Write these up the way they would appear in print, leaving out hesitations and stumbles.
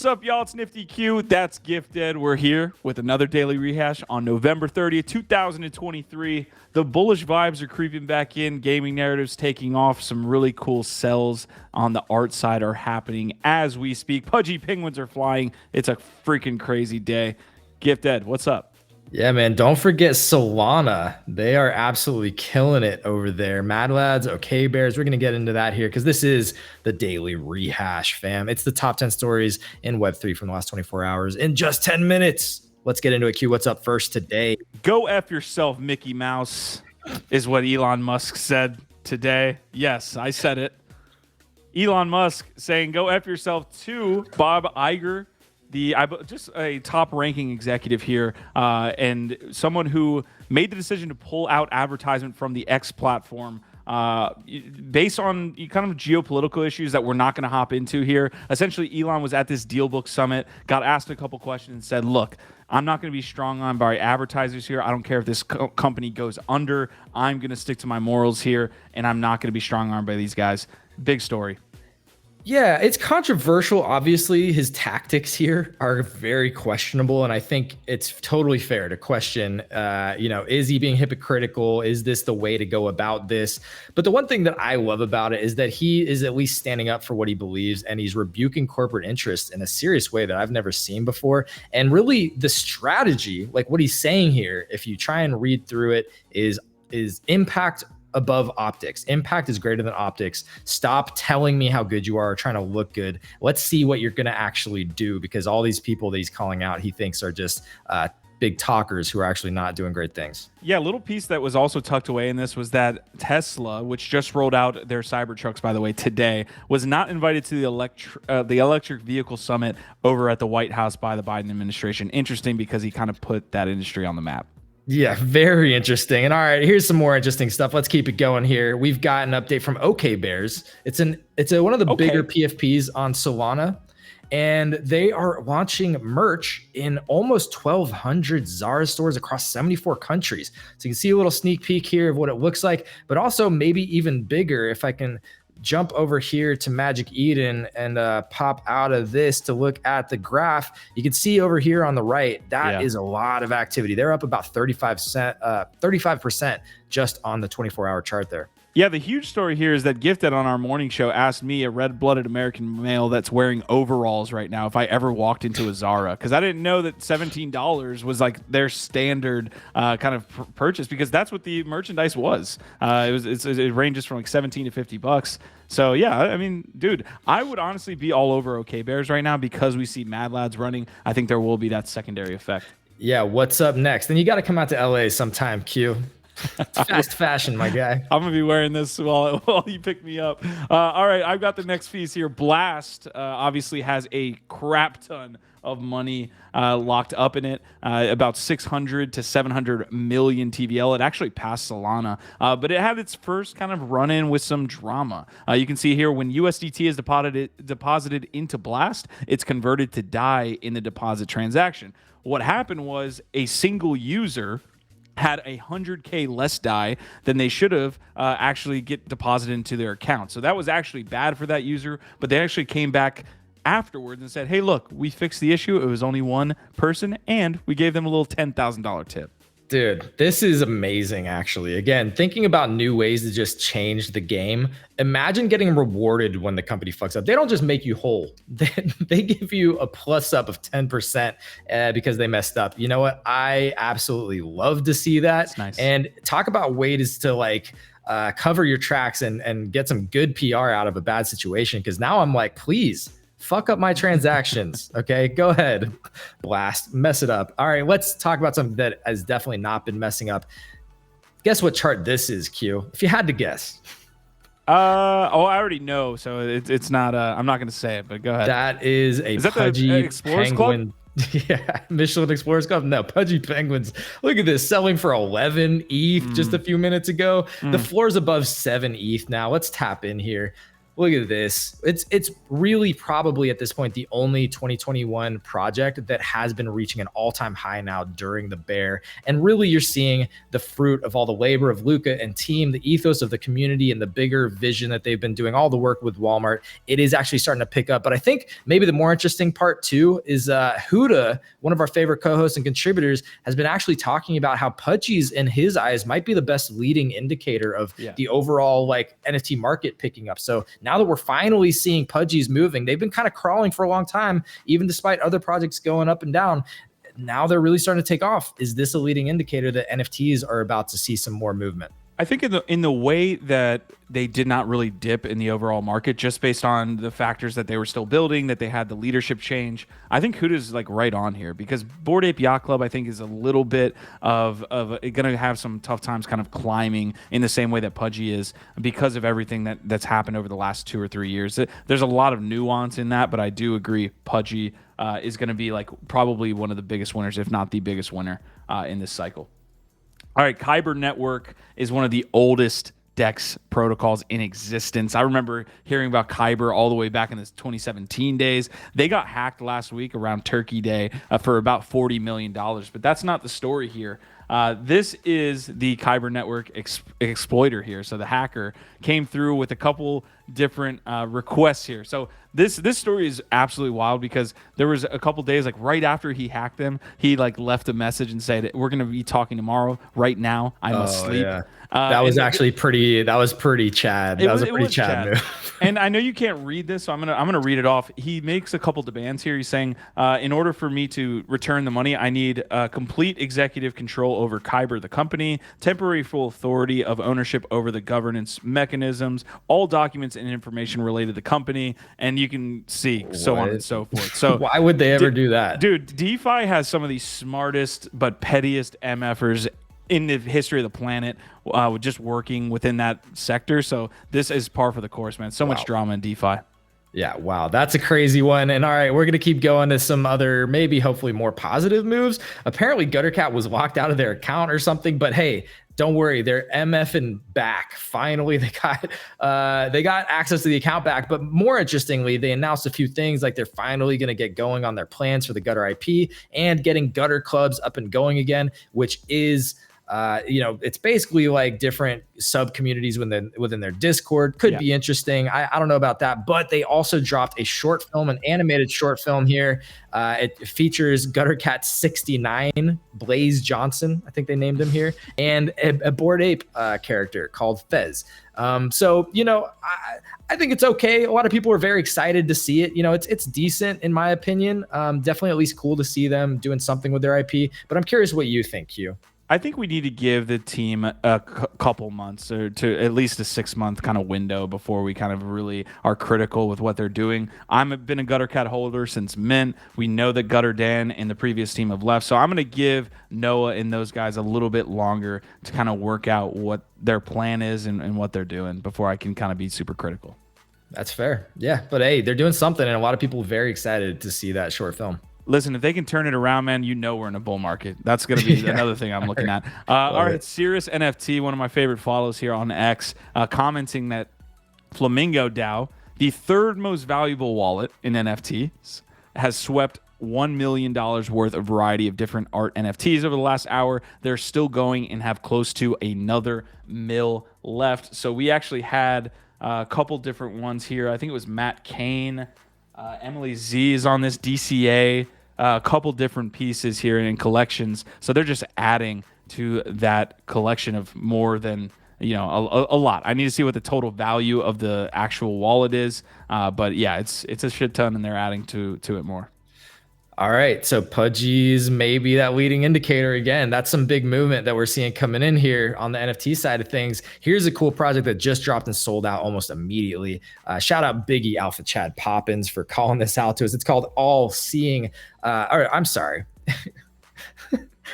What's up, y'all? It's Nifty Q. That's Gifted. We're here with another daily rehash on November 30th, 2023. The bullish vibes are creeping back in. Gaming narratives taking off. Some really cool sells on the art side are happening as we speak. Pudgy Penguins are flying. It's a freaking crazy day. Gifted, what's up? Yeah, man. Don't forget Solana. They are absolutely killing it over there. Mad Lads, okay, Bears. We're going to get into that here because this is the daily rehash, fam. It's the top 10 stories in Web3 from the last 24 hours in just 10 minutes. Let's get into it, Q. What's up first today? Go F yourself, Mickey Mouse, is what Elon Musk said today. Yes, I said it. Elon Musk saying go F yourself to Bob Iger, just a top-ranking executive here, and someone who made the decision to pull out advertisement from the X platform based on kind of geopolitical issues that we're not going to hop into here. Essentially, Elon was at this DealBook Summit, got asked a couple questions, and said, look, I'm not going to be strong on by advertisers here. I don't care if this company goes under. I'm going to stick to my morals here, and I'm not going to be strong armed by these guys. Big story. Yeah, it's controversial. Obviously, his tactics here are very questionable, and I think it's totally fair to question, is he being hypocritical? Is this the way to go about this? But the one thing that I love about it is that he is at least standing up for what he believes, and he's rebuking corporate interests in a serious way that I've never seen before. And really, the strategy, like what he's saying here, if you try and read through it, is impact above optics. Impact is greater than optics. Stop telling me how good you are, trying to look good. Let's see what you're going to actually do, because all these people that he's calling out, he thinks are just big talkers who are actually not doing great things. Yeah, a little piece that was also tucked away in this was that Tesla, which just rolled out their Cybertrucks, by the way, today, was not invited to the electric vehicle summit over at the White House by the Biden administration. Interesting, because he kind of put that industry on the map. Yeah, very interesting. And all right, here's some more interesting stuff. Let's keep it going here. We've got an update from OK Bears. It's one of the bigger PFPs on Solana, and they are launching merch in almost 1,200 ZARA stores across 74 countries. So you can see a little sneak peek here of what it looks like, but also maybe even bigger if I can jump over here to Magic Eden and pop out of this to look at the graph. You can see over here on the right, that is a lot of activity. They're up about 35% just on the 24-hour chart there. Yeah, the huge story here is that Gifted on our morning show asked me, a red-blooded American male that's wearing overalls right now, if I ever walked into a ZARA, because I didn't know that $17 was like their standard kind of purchase, because that's what the merchandise was. It ranges from like 17 to $50. So yeah, I mean, dude, I would honestly be all over OK Bears right now because we see Mad Lads running. I think there will be that secondary effect. Yeah, what's up next? Then you got to come out to LA sometime, Q. Fast fashion, my guy. I'm gonna be wearing this while you pick me up. All right, I've got the next piece here. Blast obviously has a crap ton of money locked up in it, about 600 to 700 million TVL. It actually passed Solana, but it had its first kind of run-in with some drama. You can see here when USDT is deposited into Blast, it's converted to DAI in the deposit transaction. What happened was a single user had 100K less DAI than they should have actually get deposited into their account. So that was actually bad for that user, but they actually came back afterwards and said, hey, look, we fixed the issue. It was only one person, and we gave them a little $10,000 tip. Dude, this is amazing, actually. Again, thinking about new ways to just change the game. Imagine getting rewarded when the company fucks up. They don't just make you whole. They give you a plus up of 10% because they messed up. You know what? I absolutely love to see that. That's nice. And talk about ways to like cover your tracks and get some good PR out of a bad situation. Because now I'm like, please, fuck up my transactions. Okay, go ahead, Blast, mess it up. All right, let's talk about something that has definitely not been messing up. Guess what chart this is, Q? If you had to guess. I already know, so it's not. I'm not going to say it, but go ahead. That is a Pudgy Penguin. Yeah, Michelin Explorers Club. No, Pudgy Penguins. Look at this, selling for 11 ETH just a few minutes ago. The floor is above 7 ETH now. Let's tap in here. look at this. It's really probably at this point the only 2021 project that has been reaching an all-time high now during the bear. And really you're seeing the fruit of all the labor of Luca and team, the ethos of the community, and the bigger vision that they've been doing, all the work with Walmart. It is actually starting to pick up. But I think maybe the more interesting part too is Huda, one of our favorite co-hosts and contributors, has been actually talking about how Pudgy's in his eyes might be the best leading indicator of the overall like NFT market picking up. So now that we're finally seeing Pudgy's moving, they've been kind of crawling for a long time, even despite other projects going up and down. Now they're really starting to take off. Is this a leading indicator that NFTs are about to see some more movement? I think in the way that they did not really dip in the overall market, just based on the factors that they were still building, that they had the leadership change. I think Huda's like right on here, because Bored Ape Yacht Club, I think, is a little bit of going to have some tough times kind of climbing in the same way that Pudgy is, because of everything that's happened over the last 2 or 3 years. There's a lot of nuance in that, but I do agree Pudgy is going to be like probably one of the biggest winners, if not the biggest winner in this cycle. All right, Kyber Network is one of the oldest DEX protocols in existence. I remember hearing about Kyber all the way back in the 2017 days. They got hacked last week around Turkey Day for about $40 million, but that's not the story here. This is the Kyber Network exploiter here. So the hacker came through with a couple different requests here. So this story is absolutely wild, because there was a couple days, like right after he hacked them, he like left a message and said, "We're going to be talking tomorrow. Right now, I must sleep." Yeah. That was actually pretty. That was pretty Chad. That was a pretty Chad move. And I know you can't read this, so I'm gonna read it off. He makes a couple demands here. He's saying, in order for me to return the money, I need complete executive control over Kyber, the company, temporary full authority of ownership over the governance mechanisms, all documents and information related to the company, and you can see so on and so forth. So why would they ever do that? Dude, DeFi has some of the smartest but pettiest MFers in the history of the planet, just working within that sector. So this is par for the course, man. So much drama in DeFi. Yeah, wow, that's a crazy one. And all right, we're going to keep going to some other, maybe hopefully more positive moves. Apparently Guttercat was locked out of their account or something, but hey, don't worry, they're MFing back. Finally, they got access to the account back. But more interestingly, they announced a few things, like they're finally going to get going on their plans for the Gutter IP and getting Gutter clubs up and going again, which is it's basically like different sub communities within their Discord. Could be interesting. I don't know about that, but they also dropped a short film, an animated short film here. It features Guttercat 69, Blaze Johnson, I think they named him here, and a Bored Ape character called Fez. So I think it's okay. A lot of people are very excited to see it. It's decent in my opinion. Definitely at least cool to see them doing something with their IP. But I'm curious what you think, Hugh. I think we need to give the team a couple months, or to at least a 6-month kind of window before we kind of really are critical with what they're doing. I've been a Guttercat holder since mint. We know that Gutter Dan and the previous team have left. So I'm going to give Noah and those guys a little bit longer to kind of work out what their plan is and what they're doing before I can kind of be super critical. That's fair. Yeah. But hey, they're doing something, and a lot of people are very excited to see that short film. Listen, if they can turn it around, man, we're in a bull market. That's going to be another thing I'm looking at. All right, Cirrus NFT, one of my favorite follows here on X, commenting that FlamingoDAO, the third most valuable wallet in NFTs, has swept $1 million worth of variety of different art NFTs over the last hour. They're still going and have close to another mil left. So we actually had a couple different ones here. I think it was Matt Kane. Emily Z is on this, DCA, a couple different pieces here in collections. So they're just adding to that collection of more than, a lot. I need to see what the total value of the actual wallet is. But yeah, it's a shit ton, and they're adding to it more. All right, so Pudgy's maybe that leading indicator again. That's some big movement that we're seeing coming in here on the NFT side of things. Here's a cool project that just dropped and sold out almost immediately. Shout out Biggie Alpha Chad Poppins for calling this out to us. It's called All Seeing. I'm sorry.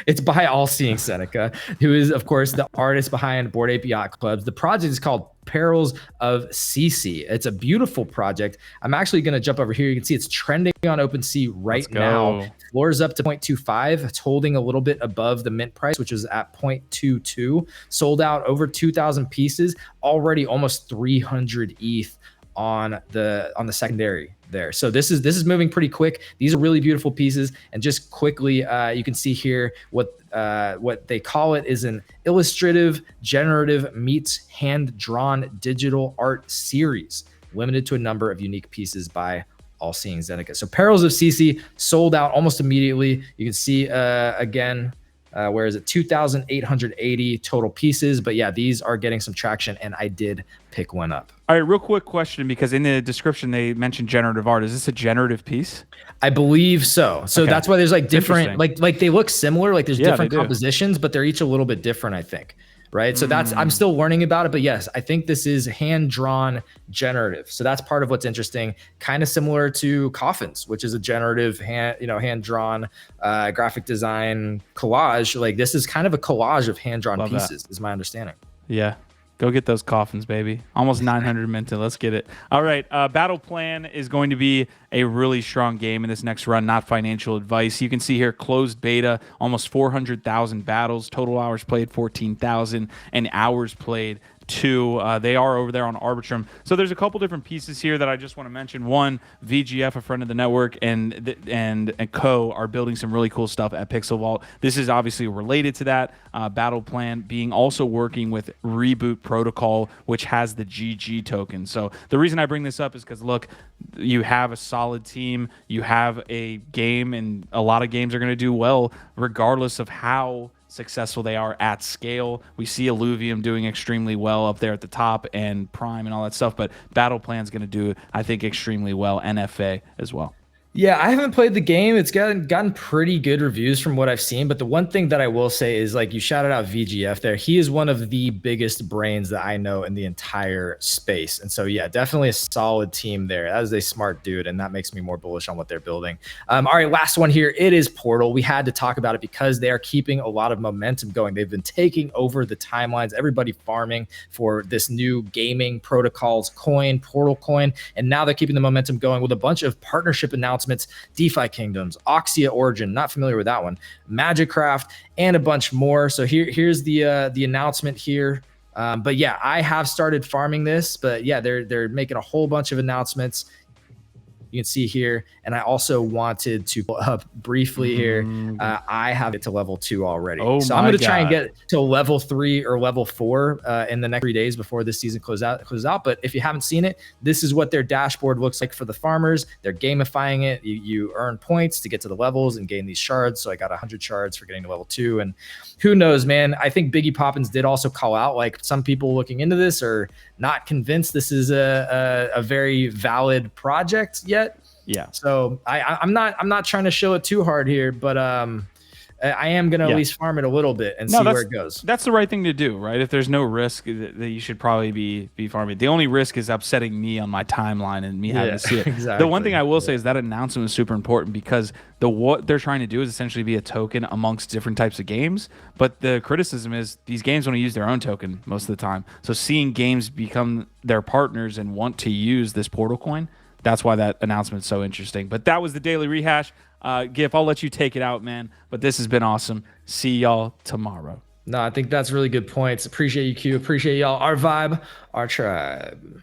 It's by All Seeing Seneca, who is, of course, the artist behind Bored Ape Yacht Clubs. The project is called Perils of Sese. It's a beautiful project. I'm actually going to jump over here. You can see it's trending on OpenSea right now. Floor's up to 0.25. It's holding a little bit above the mint price, which is at 0.22. Sold out over 2,000 pieces. Already almost 300 ETH on the secondary there. So this is moving pretty quick. These are really beautiful pieces. And just quickly, you can see here what they call it is an illustrative, generative meets hand-drawn digital art series, limited to a number of unique pieces by All Seeing Zeneca. So Perils of Sese sold out almost immediately. You can see again, where is it? 2,880 total pieces. But yeah, these are getting some traction, and I did pick one up. All right, real quick question, because in the description they mentioned generative art. Is this a generative piece? I believe so. So Okay. that's why there's like different, like they look similar, like there's different they do. compositions, but they're each a little bit different, I think. Right. So that's, I'm still learning about it, but yes, I think this is hand-drawn generative. So that's part of what's interesting, kind of similar to Coffins, which is a generative hand-drawn graphic design collage. Like this is kind of a collage of hand-drawn pieces, is my understanding. Yeah. Go get those coffins, baby. Almost 900 minted. Let's get it. All right. Battle Plan is going to be a really strong game in this next run, not financial advice. You can see here, closed beta, almost 400,000 battles, total hours played 14,000, and hours played 2. They are over there on Arbitrum. So there's a couple different pieces here that I just want to mention. One, VGF, a friend of the network, and Co are building some really cool stuff at Pixel Vault. This is obviously related to that. Battle Plan being also working with Reboot Protocol, which has the GG token. So the reason I bring this up is because, look, you have a solid team, you have a game, and a lot of games are going to do well regardless of how successful they are at scale. We see Illuvium doing extremely well up there at the top, and Prime and all that stuff, but Battle Plan's going to do, I think, extremely well. NFA as well. Yeah, I haven't played the game. It's gotten pretty good reviews from what I've seen. But the one thing that I will say is, like, you shouted out VGF there. He is one of the biggest brains that I know in the entire space. And so, yeah, definitely a solid team there. That is a smart dude, and that makes me more bullish on what they're building. All right, last one here. It is Portal. We had to talk about it because they are keeping a lot of momentum going. They've been taking over the timelines, everybody farming for this new gaming protocols coin, Portal coin. And now they're keeping the momentum going with a bunch of partnership announcements. DeFi Kingdoms, Oxia Origin, not familiar with that one, Magicraft, and a bunch more. So here's the announcement here. But yeah, I have started farming this, but yeah, they're making a whole bunch of announcements. You can see here, and I also wanted to pull up briefly here. I have it to level 2 already, so I'm going to try and get to level 3 or level 4 in the next 3 days before this season closes out. But if you haven't seen it, this is what their dashboard looks like for the farmers. They're gamifying it. You earn points to get to the levels and gain these shards. So I got 100 shards for getting to level 2, and who knows, man? I think Biggie Poppins did also call out, like, some people looking into this are not convinced this is a very valid project yet. Yeah. So I'm not trying to show it too hard here, but I am going to at least farm it a little bit and see where it goes. That's the right thing to do, right? If there's no risk, that you should probably be farming. The only risk is upsetting me on my timeline and me having to see it. Exactly. The one thing I will say is that announcement was super important because what they're trying to do is essentially be a token amongst different types of games. But the criticism is these games want to use their own token most of the time. So seeing games become their partners and want to use this Portal coin, that's why that announcement is so interesting. But that was the Daily Rehash. Gif, I'll let you take it out, man. But this has been awesome. See y'all tomorrow. No, I think that's really good points. Appreciate you, Q. Appreciate y'all. Our vibe, our tribe.